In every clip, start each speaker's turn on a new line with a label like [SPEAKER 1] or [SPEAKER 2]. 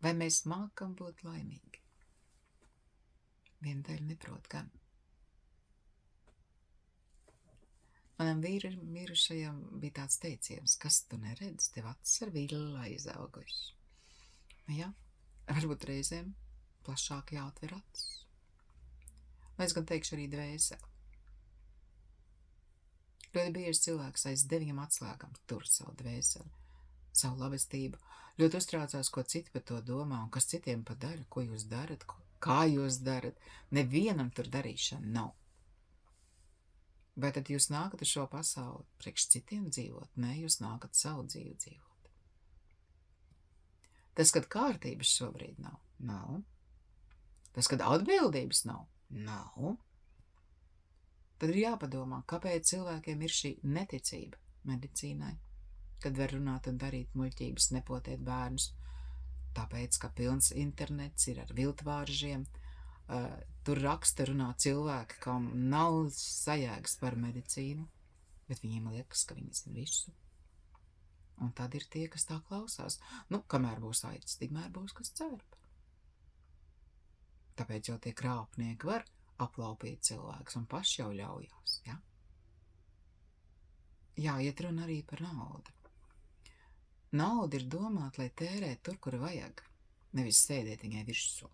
[SPEAKER 1] Vai mēs mākam būt laimīgi? Viena daļa neprot gan. Manam mirušajam bija tāds teiciens, kas tu neredz, tev acis ar villa izauguši. Jā, varbūt reizēm plašāk jāatver acis. Vai es gan teikšu arī dvēseli. Ļoti bieži cilvēks aiz 9 atslēgām tur savu dvēseli, savu labestību, ļoti uztraucās, ko citi par to domā un kas citiem pa daļu, ko jūs darat, kā jūs darat. Nevienam tur darīšana nav. Vai tad jūs nākat uz šo pasauli priekš citiem dzīvot? Nē, jūs nākat savu dzīvi dzīvot. Tas, kad kārtības šobrīd nav. Tas, kad atbildības nav. Tad ir jāpadomā, kāpēc cilvēkiem ir šī neticība medicīnai, kad var runāt un darīt muļķības, nepotēt bērnus, tāpēc, ka pilns internets ir ar viltvāržiem. Tur raksta runā cilvēki, kam nav sajēgas par medicīnu, bet viņiem liekas, ka viņi zina visu. Un tad ir tie, kas tā klausās. Kamēr būs aitas, tikmēr būs kas cerp. Tāpēc jau tie krāpnieki var aplaupīt cilvēkus un paši jau ļaujās, ja? Jā, iet runa arī par naudu. Nauda ir domāta, lai tērē tur, kur vajag, nevis sēdēt viņai virsū.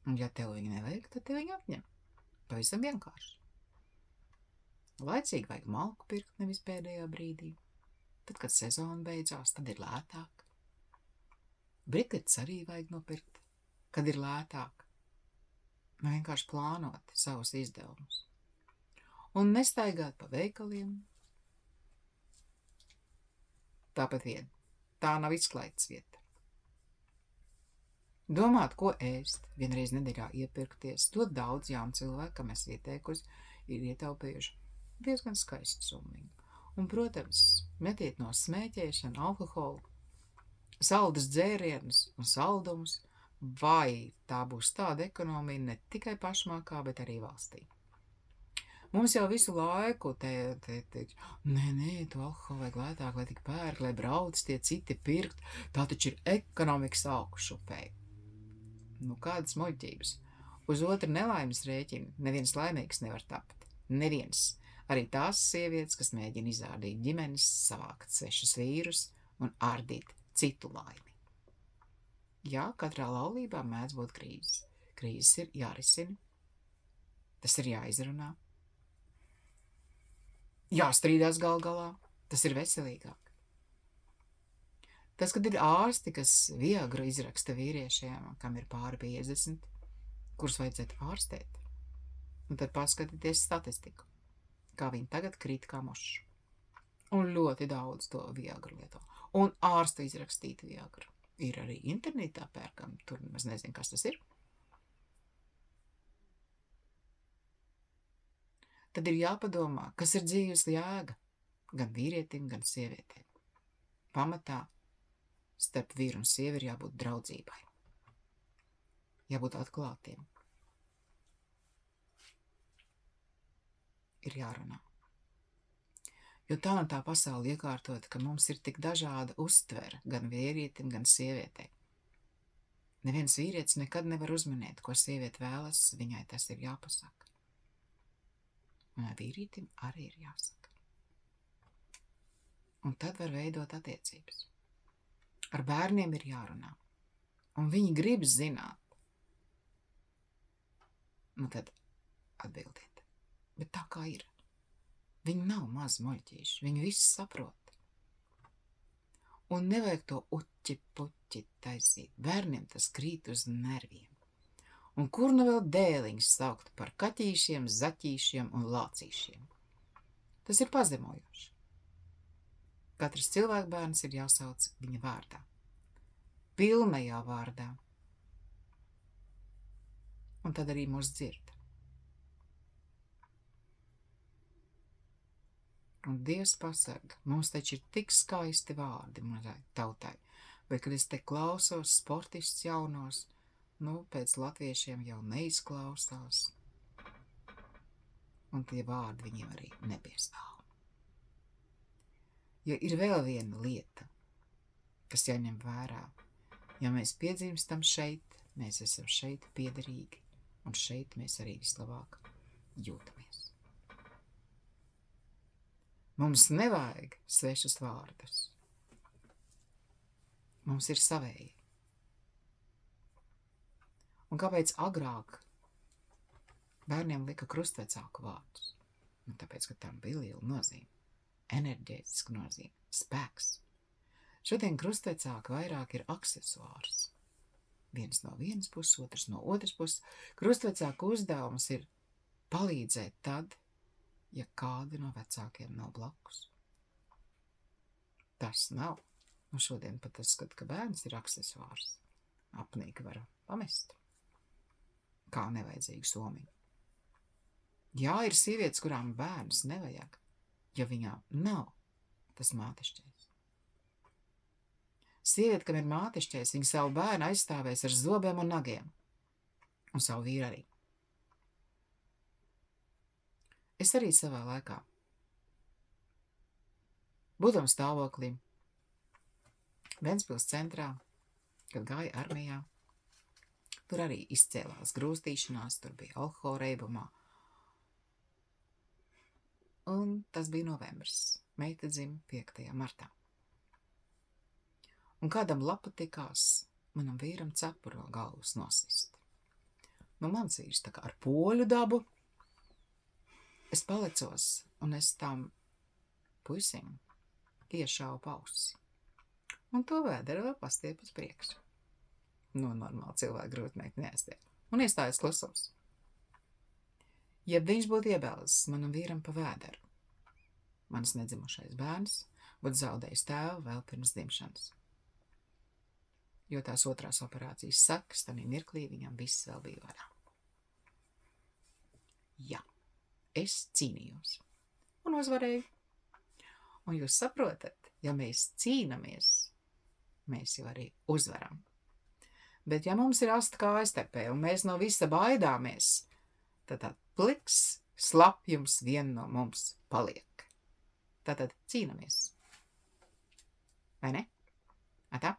[SPEAKER 1] Un ja tev viņa nevajag, tad tev viņa atņem. Pavisam vienkārši. Laicīgi vajag malku pirkt, nevis pēdējā brīdī. Tad, kad sezona beidzās, tad ir lētāk. Briketes arī vajag nopirkt, kad ir lētāk. Vienkārši plānot savus izdevumus. Un nestaigāt pa veikaliem. Tāpat vien. Tā nav izklaides vieta. Domāt, ko ēst, vienreiz nedēļā iepirkties. Ļoti daudz jaunu cilvēku, kam es ieteikusi, ir ietaupījuši diezgan skaistu summiņu. Un, protams, metiet no smēķēšana, alkoholu, saldus dzērienus un saldumus, vai tā būs tāda ekonomija ne tikai pašmākā, bet arī valstī. Mums jau visu laiku nē, to alkoholu vajag lētāk, lai tik pērk, lai brauc tie citi pirkt, tā taču ir ekonomikas augšupēji. Kādas muļķības. Uz otru nelaimes rēķinu neviens laimīgs nevar tapt. Neviens. Arī tās sievietes, kas mēģina izārdīt ģimenes, savākt svešus vīrus un ārdīt citu laimi. Jā, katrā laulībā mēdz būt krīzes. Krīzes ir jārisina. Tas ir jāizrunā. Jāstrīdās gal galā. Tas ir veselīgāk. Tas, kad ir ārsti, kas viegru izraksta vīriešiem, kam ir pāri 50, kurus vajadzētu ārstēt, un tad paskatieties statistiku, kā viņi tagad krīt kā mošs. Un ļoti daudz to viegru lieto. Un ārstu izrakstītu viegru. Ir arī internetā pērkam, tur mēs nezinu, kas tas ir. Tad ir jāpadomā, kas ir dzīves jēga, gan vīrietim, gan sievietēm. Pamatā starp vīru un sievi ir jābūt draudzībai. Jābūt atklātiem. Ir jārunā. Jo tā un tā pasaule iekārtota, ka mums ir tik dažāda uztvere gan vīrietim, gan sievietei. Neviens vīrietis nekad nevar uzminēt, ko sieviete vēlas, viņai tas ir jāpasaka. Un vīrietim arī ir jāsaka. Un tad var veidot attiecības. Ar bērniem ir jārunā. Un viņi grib zināt. Tad atbildiet. Bet tā kā ir. Viņi nav maz muļķīši. Viņi visu saprot. Un nevajag to uķi-puķi taisīt. Bērniem tas krīt uz nerviem. Un kur nu vēl dēliņus saukt par kaķīšiem, zaķīšiem un lācīšiem? Tas ir pazemojoši. Katrs cilvēkbērns ir jāsauc viņa vārdā. Pilnajā vārdā. Un tad arī mūs dzird. Un Dievs pasarga, mums taču ir tik skaisti vārdi mazai tautai, bet, kad es te klausos sportists jaunos, pēc latviešiem jau neizklausās. Un tie vārdi viņiem arī nepiestāv. Jo ir vēl viena lieta. kas jāņem vērā. Ja mēs piedzimstam šeit, mēs esam šeit piederīgi, un šeit mēs arī vislabāk jūtamies. Mums nevajag svešus vārdus. Mums ir savēji. Un kāpēc agrāk bērniem lika krustvecāku vārdus? Tāpēc, ka tam bija liela nozīme, enerģētiska nozīme, spēks. Šodien krustvecāki vairāk ir aksesuārs. Viens no vienas puses, otrs no otras puses. Krustvecāku uzdevums ir palīdzēt tad, ja kādi no vecākiem nav blakus. Tas nav. Un šodien pat es skatu, ka bērns ir aksesuārs. Apnīk var pamest. Kā nevajadzīgu somiņu. Jā, ir sievietes, kurām bērns nevajag, ja viņām nav tas mātešķais. Sieviete, kam ir mātešķais, viņa savu bērnu aizstāvēs ar zobiem un nagiem. Un savu vīru arī. Es arī savā laikā, būdams stāvoklī, Ventspils centrā, kad gāja armijā, tur arī izcēlās grūstīšanās, tur bija alkohola reibumā. Un tas bija novembris. Meita dzima 5. martā. Un kādam patikās manam vīram cepuru no galvas nosist. Mans vīrs tā kā ar poļu dabu. Es palicos, un es tam puisim iešāvu pausi. Un to vēderu vēl pastiep uz priekšu. Normāli cilvēku grūtnieki neaiztiek. Un iestājas klusums. Ja viņš būtu iebēlis manam vīram pa vēderu, mans nedzimušais bērns būtu zaudējis tēvu vēl pirms dzimšanas. Jo tās otrās operācijas sakas, tanī mirklī viņam viss vēl bija varā. Jā, es cīnījos un uzvarēju. Un jūs saprotat, ja mēs cīnamies, mēs jau arī uzvaram. Bet ja mums ir asta kā aiztepē un mēs no visa baidāmies, tad pliks slapjums vien no mums paliek. Tātad cīnamies. Vai ne? Atā?